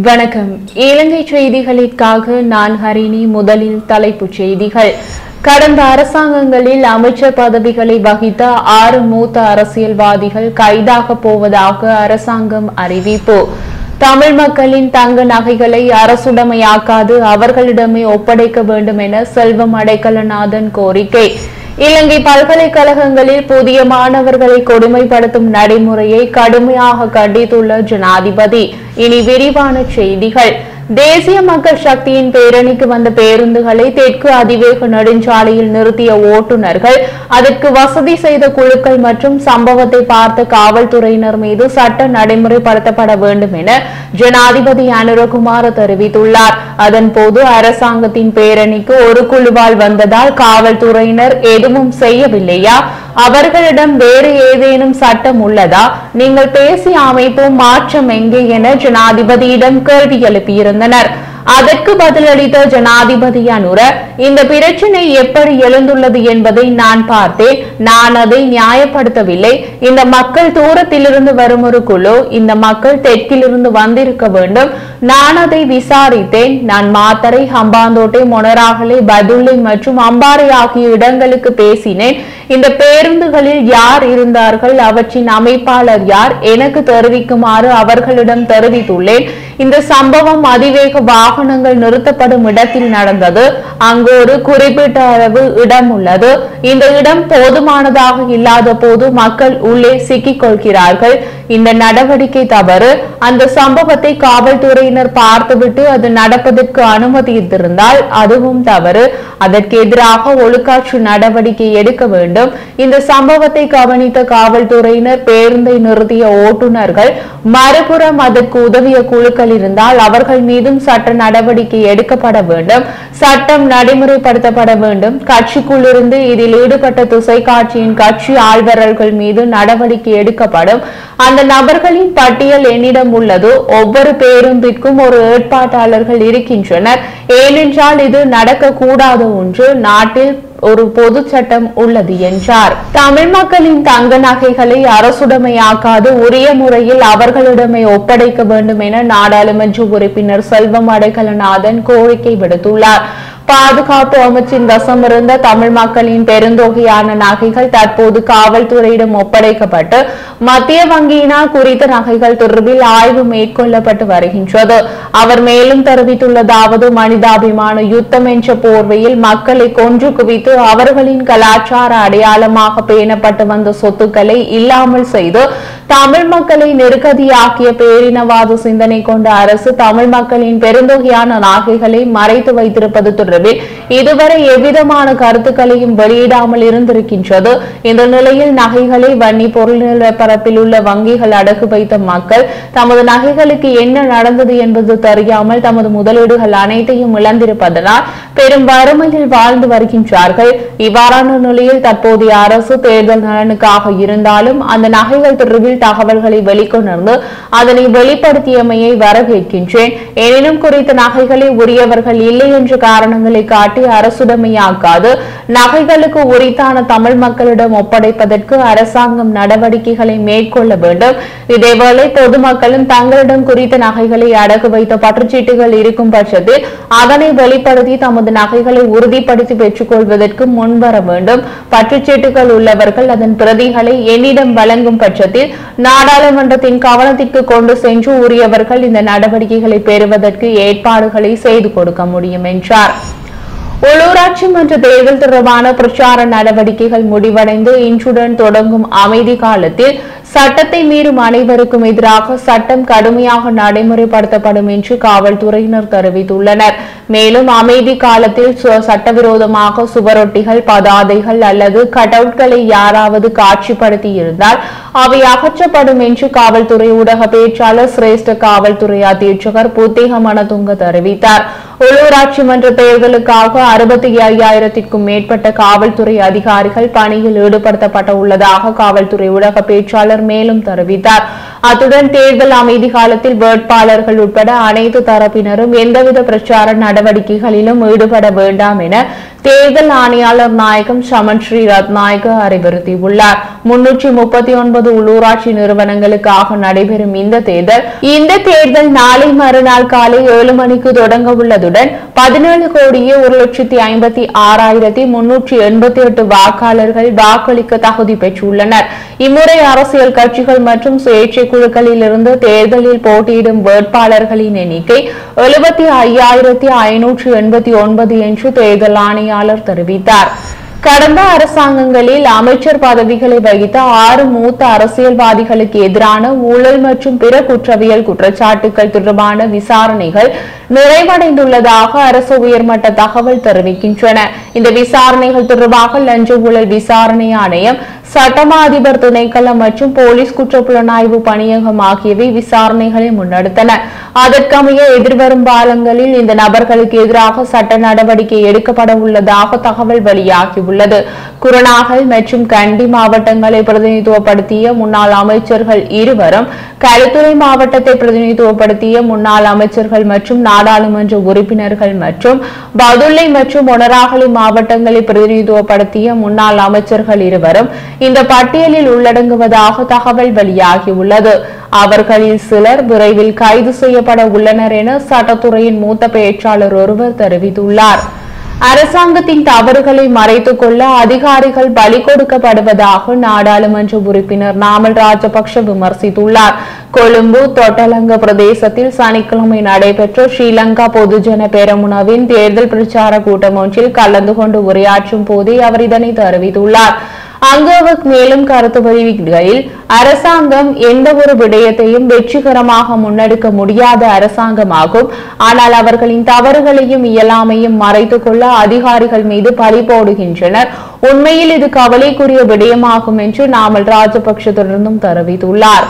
வணக்கம். இலங்கை செய்திகளுக்காக நான் ஹரிணி. முதலில் தலைப்புச் செய்திகள். கடந்த அரசாங்கங்களில் அமைச்சர் பதவிகளை வகித்த 6 மூத்த அரசியல்வாதிகள் கைதாக போவதாக அரசாங்கம் அறிவிப்பு. தமிழ் மக்களின் தங்க நகைகளை அரசுடைமையாக்காது அவர்களிடமே ஒப்படைக்க வேண்டும் என செல்வம் அடைக்கலநாதன் கோரிக்கை. இலங்கை பல்கலைக்கழகங்களில் புதிய மாணவர்களை கொடுமைப்படுத்தும் நடைமுறையை கடுமையாக கண்டித்துள்ள ஜனாதிபதி. இனி விரிவான செய்திகள். தேசிய மக்கள் சக்தியின் பேரணிக்கு வந்த பேருந்துகளை தெற்கு அதிவேக நெடுஞ்சாலையில் நிறுத்திய ஓட்டுநர்கள், அதற்கு வசதி செய்த குழுக்கள் மற்றும் சம்பவத்தை பார்த்த காவல்துறையினர் மீது சட்ட நடைமுறைப்படுத்தப்பட வேண்டும் என ஜனாதிபதி அனுரகுமார தெரிவித்துள்ளார். அதன்போது அரசாங்கத்தின் பேரணிக்கு ஒரு குழுவால் வந்ததால் காவல்துறையினர் எதுவும் செய்யவில்லையா? அவர்களிடம் வேறு ஏதேனும் சட்டம் உள்ளதா? நீங்கள் பேசிய அமைப்பும் மாற்றம் எங்கே என ஜனாதிபதியிடம் கேள்வி எழுப்பியிருந்தனர். அதற்கு பதிலளித்த ஜனாதிபதி அனுர, இந்த பிரச்சினை எப்படி எழுந்துள்ளது என்பதை நான் பார்த்தேன். நான் அதை நியாயப்படுத்தவில்லை. இந்த மக்கள் தூரத்திலிருந்து வரும் ஒரு குழு, இந்த மக்கள் தெற்கிலிருந்து வந்திருக்க வேண்டும். நான் அதை விசாரித்தேன். நான் மாத்தரை, ஹம்பாந்தோட்டை, மொனராகலை, பதுளை மற்றும் அம்பாறை ஆகிய இடங்களுக்கு பேசினேன். இந்த பேருந்துகளில் யார் இருந்தார்கள், அவற்றின் அமைப்பாளர் யார், எனக்கு தெரிவிக்குமாறு அவர்களிடம் தெரிவித்துள்ளேன். இந்த சம்பவம் அதிவேக வாகனங்கள் நிறுத்தப்படும் இடத்தில் நடந்தது. அங்கு ஒரு குறிப்பிட்ட அளவு இடம் உள்ளது. இந்த இடம் போதுமானதாக இல்லாத போது மக்கள் உள்ளே சிக்கிக் கொள்கிறார்கள். இந்த நடவடிக்கை தவறு. அந்த சம்பவத்தை காவல்துறையினர் பார்த்துவிட்டு அது நடப்பதற்கு அனுமதித்திருந்தால் அதுவும் தவறு. அதற்கு எதிராக ஒழுக்காற்று நடவடிக்கை எடுக்க வேண்டும். இந்த சம்பவத்தை கவனித்த காவல்துறையினர், பேருந்தை நிறுத்திய ஓட்டுநர்கள், மறுபுறம் அதற்கு உதவிய குழுக்கள் இருந்தால் அவர்கள் மீதும் சட்ட நடவடிக்கை எடுக்கப்பட வேண்டும். சட்டம் நடைமுறைப்படுத்தப்பட வேண்டும். கட்சிக்குள்ளிருந்து இதில் ஈடுபட்ட திசை காட்சியின் கட்சி ஆள்வரல்கள் மீது நடவடிக்கை எடுக்கப்படும். அந்த நபர்களின் பட்டியல் என்னிடம் உள்ளது. ஒவ்வொரு பேருந்திற்கும் ஒரு ஏற்பாட்டாளர்கள் இருக்கின்றனர். ஏனென்றால் இது நடக்கக்கூடாத ஒன்று. நாட்டில் ஒரு பொது சட்டம் உள்ளது என்றார். தமிழ் மக்களின் தங்க நகைகளை அரசுடைமையாக்காது உரிய முறையில் அவர்களிடமே ஒப்படைக்க வேண்டும் என நாடாளுமன்ற உறுப்பினர் செல்வம் அடைக்கலநாதன் கோரிக்கை விடுத்துள்ளார். பாதுகாப்பு அமைச்சின் வசமிருந்த தமிழ் மக்களின் பெருந்தொகையான நகைகள் தற்போது காவல்துறையிடம் ஒப்படைக்கப்பட்டு மத்திய வங்கியினால் குறித்த நகைகள் தொடர்பில் ஆய்வு மேற்கொள்ளப்பட்டு வருகின்றது. அவர் மேலும் தெரிவித்துள்ளதாவது, மனிதாபிமான யுத்தம் என்ற போர்வையில் மக்களை கொன்று குவித்து அவர்களின் கலாச்சார அடையாளமாக பேணப்பட்டு வந்த சொத்துக்களை இல்லாமல் செய்து தமிழ் மக்களை நெருக்கடியாக்கிய பேரினவாத சிந்தனை கொண்ட அரசு தமிழ் மக்களின் பெருந்தொகையான நகைகளை மறைத்து வைத்திருப்பது தொடர்பில் இதுவரை எவ்விதமான கருத்துக்களையும் வெளியிடாமல் இருந்திருக்கின்றது. இந்த நிலையில் நகைகளை வன்னி பொருள் நிலப்பரப்பில் உள்ள வங்கிகள் அடகு வைத்த மக்கள் தமது நகைகளுக்கு என்ன நடந்தது என்பது தெரியாமல் தமது முதலீடுகள் அனைத்தையும் இழந்திருப்பதனால் பெரும் வறுமையில் வாழ்ந்து வருகின்றார்கள். இவ்வாறான நிலையில் தற்போதைய அரசு தேர்தல் நலனுக்காக இருந்தாலும் அந்த நகைகள் தொடர்பில் தகவல்களை வெளிக்கொணர்ந்து அதனை வெளிப்படுத்தியமையை வரவேற்கின்றேன். எனினும் குறித்த நகைகளை உரியவர்கள் இல்லை என்ற காரணங்களை காட்டி அரசுடைமையாக்காது நகைகளுக்கு உரித்தான தமிழ் மக்களிடம் ஒப்படைப்பதற்கு அரசாங்கம் நடவடிக்கைகளை மேற்கொள்ள வேண்டும். இதேவேளை பொதுமக்களும் தங்களிடம் குறித்த நகைகளை அடகு வைத்த பற்றுச்சீட்டுகள் இருக்கும் பட்சத்தில் அதனை வெளிப்படுத்தி தமது நகைகளை உறுதிப்படுத்தி பெற்றுக் கொள்வதற்கு முன்வர வேண்டும். பற்றுச்சீட்டுகள் உள்ளவர்கள் அதன் பிரதிகளை என்னிடம் வழங்கும் பட்சத்தில் நாடாளுமன்றத்தின் கவனத்திற்கு கொண்டு சென்று உரியவர்கள் இந்த நடவடிக்கைகளை பெறுவதற்கு ஏற்பாடுகளை செய்து கொடுக்க முடியும் என்றார். உள்ளூராட்சி மன்ற தேர்தல் தொடர்பான பிரச்சார நடவடிக்கைகள் முடிவடைந்து இன்றுடன் தொடங்கும் அமைதி காலத்தில் சட்டத்தை மீறும் அனைவருக்கும் எதிராக சட்டம் கடுமையாக நடைமுறைப்படுத்தப்படும் என்று காவல்துறையினர் தெரிவித்துள்ளனர். மேலும் அமைதி காலத்தில் சட்டவிரோதமாக சுவரொட்டிகள், பதாதைகள் அல்லது கட்அவுட்களை யாராவது காட்சிப்படுத்தி இருந்தால் அவை அகற்றப்படும் என்று காவல்துறை ஊடக பேச்சாளர் சிரேஷ்ட காவல்துறை அधीक्षகர் புத்திக மனதுங்க தெரிவித்தார். உள்ளூராட்சி மன்ற தேர்தலுக்காக 65,000க்கும் மேற்பட்ட காவல்துறை அதிகாரிகள் பணியில் ஈடுபடுத்தப்பட உள்ளதாக காவல்துறை ஊடக பேச்சாளர் மேலும் தெரிவித்தார். அத்துடன் தேர்தல் அமைதி காலத்தில் வேட்பாளர்கள் உட்பட அனைத்து தரப்பினரும் எந்தவித பிரச்சார நடவடிக்கைகளிலும் ஈடுபட வேண்டாம் என தேர்தல் ஆணையாளர் நாயகம் சமன் ஸ்ரீ ரத்நாயக்க அறிவுறுத்தியுள்ளார். 339 உள்ளூராட்சி நிறுவனங்களுக்காக நடைபெறும் இந்த தேர்தல் நாளை மறுநாள் காலை 7 மணிக்கு தொடங்க உள்ளதுடன் 17,56,388 வாக்காளர்கள் வாக்களிக்க தகுதி பெற்றுள்ளனர். இம்முறை அரசியல் கட்சிகள் மற்றும் சுயேட்சை குழுக்களில் இருந்து தேர்தலில் போட்டியிடும் வேட்பாளர்களின் எண்ணிக்கை 75,589 என்று தேர்தல் ஆணையாளர் தெரிவித்தார். கடந்த அரசாங்கங்களில் அமைச்சர் பதவிகளை வகித்த 6 மூத்த அரசியல்வாதிகளுக்கு எதிரான ஊழல் மற்றும் பிற குற்றவியல் குற்றச்சாட்டுகள் தொடர்பான விசாரணைகள் நிறைவடைந்துள்ளதாக அரசு உயர்மட்ட தகவல் தெரிவிக்கின்றன. இந்த விசாரணைகள் தொடர்பாக லஞ்ச ஊழல் விசாரணை ஆணையம், சட்டமா அதிபர் திணைக்களம் மற்றும் போலீஸ் குற்றப்புலனாய்வு பணியகம் ஆகியவை விசாரணைகளை முன்னெடுத்தன. அதற்கமைய எதிர்வரும் காலங்களில் இந்த நபர்களுக்கு எதிராக சட்ட நடவடிக்கை எடுக்கப்பட உள்ளதாக தகவல் வெளியாகியுள்ளது. குருநாகல் மற்றும் கண்டி மாவட்டங்களை பிரதிநிதித்துவப்படுத்திய முன்னாள் அமைச்சர்கள் இருவரும், களுத்துறை மாவட்டத்தை பிரதிநிதித்துவப்படுத்திய முன்னாள் அமைச்சர்கள் மற்றும் நாடாளுமன்ற உறுப்பினர்கள் மற்றும் பதுளை மற்றும் மொனராகலை மாவட்டங்களை பிரதிநிதித்துவப்படுத்திய முன்னாள் அமைச்சர்கள் இருவரும் இந்த பட்டியலில் உள்ளடங்குவதாக தகவல் வெளியாகியுள்ளது. அவர்களில் சிலர் விரைவில் கைது செய்யப்பட உள்ளனர் என சட்டத்துறையின் மூத்த பேச்சாளர் ஒருவர் தெரிவித்துள்ளார். அரசாங்கத்தின் தவறுகளை மறைத்துக் கொள்ள அதிகாரிகள் பலி கொடுக்கப்படுவதாக நாடாளுமன்ற உறுப்பினர் நாமல் ராஜபக்ஷ விமர்சித்துள்ளார். கொழும்பு தொட்டலங்க பிரதேசத்தில் சனிக்கிழமை நடைபெற்ற ஸ்ரீலங்கா பொதுஜன பெரமுனவின் தேர்தல் பிரச்சார கூட்டம் ஒன்றில் கலந்து கொண்டு உரையாற்றும் போதே அவர் இதனை தெரிவித்துள்ளார். அங்கு அவர் மேலும் கருத்து தெரிவிக்கையில், அரசாங்கம் எந்த ஒரு விடயத்தையும் வெற்றிகரமாக முன்னெடுக்க முடியாத அரசாங்கமாகும். ஆனால் அவர்களின் தவறுகளையும் இயலாமையும் மறைத்துக் கொள்ள அதிகாரிகள் மீது பழி போடுகின்றனர். உண்மையில் இது கவலைக்குரிய விடயமாகும் என்று நாமல் ராஜபக்ஷ தொடர்ந்தும் தெரிவித்துள்ளார்.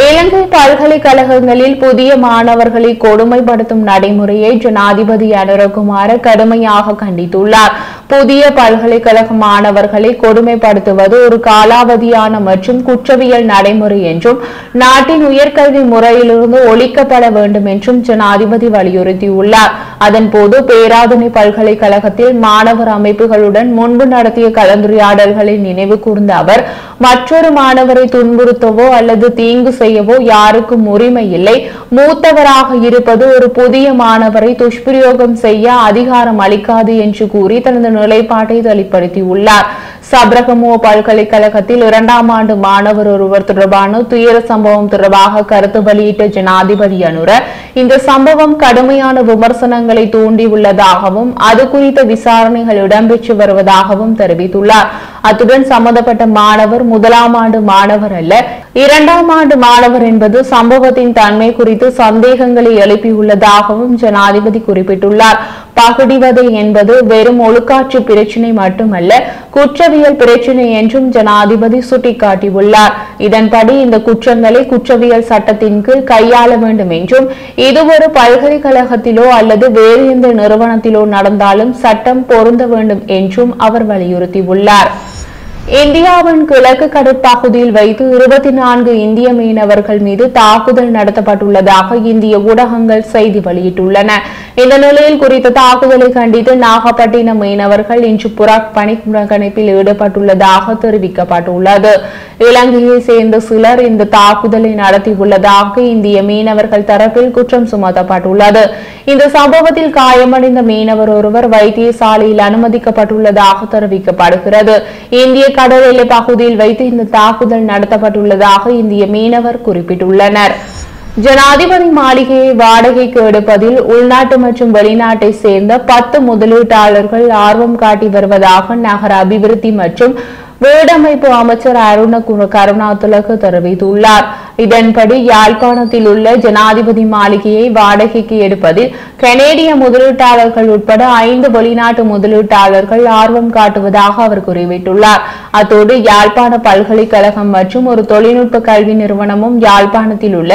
இலங்கை பல்கலைக்கழகங்களில் புதிய மாணவர்களை கொடுமைப்படுத்தும் நடைமுறையை ஜனாதிபதி அனுரகுமார கடுமையாக கண்டித்துள்ளார். புதிய பல்கலைக்கழக மாணவர்களை கொடுமைப்படுத்துவது ஒரு காலாவதியான மற்றும் குற்றவியல் நடைமுறை என்றும் நாட்டின் உயர்கல்வி முறையிலிருந்து ஒழிக்கப்பட வேண்டும் என்றும் ஜனாதிபதி வலியுறுத்தியுள்ளார். அதன்போது பேராதனை பல்கலைக்கழகத்தில் மாணவர் அமைப்புகளுடன் முன்பு நடத்திய கலந்துரையாடல்களை நினைவு கூர்ந்த அவர், மற்றொரு மாணவரை துன்புறுத்தவோ அல்லது தீங்கு செய்யவோ யாருக்கும் உரிமை இல்லை. மூத்தவராக இருப்பது ஒரு புதிய மாணவரை துஷ்பிரயோகம் செய்ய அதிகாரம் அளிக்காது என்று கூறி தனது நிலைப்பாட்டை வெளிப்படுத்தியுள்ளார். சப்ரகமுவ பல்கலைக்கழகத்தில் 2ஆம் ஆண்டு மாணவர் ஒருவர் தொடர்பான துயர சம்பவம் தொடர்பாக கருத்து வெளியிட்ட ஜனாதிபதி அனுர, இந்த சம்பவம் கடுமையான விமர்சனங்களை தூண்டியுள்ளதாகவும் அது குறித்த விசாரணைகள் இடம்பெற்று வருவதாகவும் தெரிவித்துள்ளார். அத்துடன் சம்பந்தப்பட்ட மாணவர் 1ஆம் ஆண்டு மாணவர் அல்ல, 2ஆம் ஆண்டு மாணவர் என்பது சம்பவத்தின் தன்மை குறித்து சந்தேகங்களை எழுப்பியுள்ளதாகவும் ஜனாதிபதி குறிப்பிட்டுள்ளார். பகுடிவதை என்பது வெறும் ஒழுக்காற்று பிரச்சினை மட்டுமல்ல, குற்றவியல் பிரச்சினை என்றும் ஜனாதிபதி சுட்டிக்காட்டியுள்ளார். இதன்படி இந்த குற்றங்களை குற்றவியல் சட்டத்தின் கீழ் கையாள வேண்டும் என்றும், இது ஒரு பல்கலைக்கழகத்திலோ அல்லது வேறு எந்த நிறுவனத்திலோ நடந்தாலும் சட்டம் பொருந்த வேண்டும் என்றும் அவர் வலியுறுத்தியுள்ளார். இந்தியாவின் கிழக்கு கடற்பகுதியில் வைத்து 24 இந்திய மீனவர்கள் மீது தாக்குதல் நடத்தப்பட்டுள்ளதாக இந்திய ஊடகங்கள் செய்தி வெளியிட்டுள்ளன. இந்த நிலையில் குறித்த தாக்குதலை கண்டித்து நாகப்பட்டினம் மீனவர்கள் இன்று பணி புறக்கணிப்பில் ஈடுபட்டுள்ளதாக தெரிவிக்கப்பட்டுள்ளது. இலங்கையை சேர்ந்த சிலர் இந்த தாக்குதலை நடத்தியுள்ளதாக இந்திய மீனவர்கள் தரப்பில் குற்றம் சுமத்தப்பட்டுள்ளது. இந்த சம்பவத்தில் காயமடைந்த மீனவர் ஒருவர் வைத்தியசாலையில் அனுமதிக்கப்பட்டுள்ளதாக தெரிவிக்கப்படுகிறது. இந்திய கடல் எல்லை பகுதியில் வைத்து இந்த தாக்குதல் நடத்தப்பட்டுள்ளதாக இந்திய மீனவர் குறிப்பிட்டுள்ளனர். ஜனாதிபதி மாளிகையை வாடகைக்கு எடுப்பதில் உள்நாட்டு மற்றும் வெளிநாட்டை சேர்ந்த 10 முதலீட்டாளர்கள் ஆர்வம் காட்டி வருவதாக நகர அபிவிருத்தி மற்றும் வீடமைப்பு அமைச்சர் அருண கருணாதிலக தெரிவித்துள்ளார். இதன்படி யாழ்ப்பாணத்தில் உள்ள ஜனாதிபதி மாளிகையை வாடகைக்கு எடுப்பதில் கனேடிய முதலீட்டாளர்கள் உட்பட 5 வெளிநாட்டு முதலீட்டாளர்கள் ஆர்வம் காட்டுவதாக அவர் குறிப்பிட்டுள்ளார். அத்தோடு யாழ்ப்பாண பல்கலைக்கழகம் மற்றும் ஒரு தொழில்நுட்ப கல்வி நிறுவனமும் யாழ்ப்பாணத்தில் உள்ள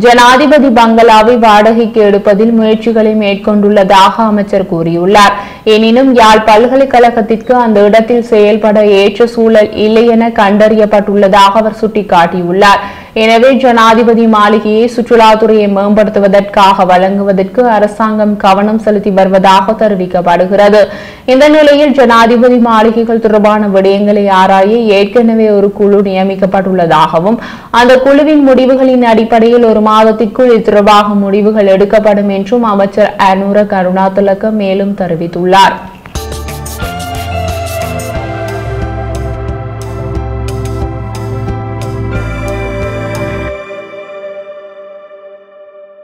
ஜனாதிபதி பங்களாவை வாடகைக்கு எடுப்பதில் முயற்சிகளை மேற்கொண்டுள்ளதாக அமைச்சர் கூறியுள்ளார். எனினும் யாழ் பல்கலைக்கழகத்திற்கு அந்த இடத்தில் செயல்பட ஏற்ற சூழல் இல்லை என கண்டறியப்பட்டுள்ளதாக அவர் சுட்டிக்காட்டியுள்ளார். எனவே ஜனாதிபதி மாளிகையை சுற்றுலாத்துறையை மேம்படுத்துவதற்காக வழங்குவதற்கு அரசாங்கம் கவனம் செலுத்தி வருவதாக தெரிவிக்கப்படுகிறது. இந்த நிலையில் ஜனாதிபதி மாளிகைகள் தொடர்பான விடயங்களை ஆராய ஏற்கனவே ஒரு குழு நியமிக்கப்பட்டுள்ளதாகவும் அந்த குழுவின் முடிவுகளின் அடிப்படையில் ஒரு மாதத்திற்குள் இது தொடர்பாக முடிவுகள் எடுக்கப்படும் என்றும் அமைச்சர் அனுர கருணாதிலக்க மேலும் தெரிவித்துள்ளார்.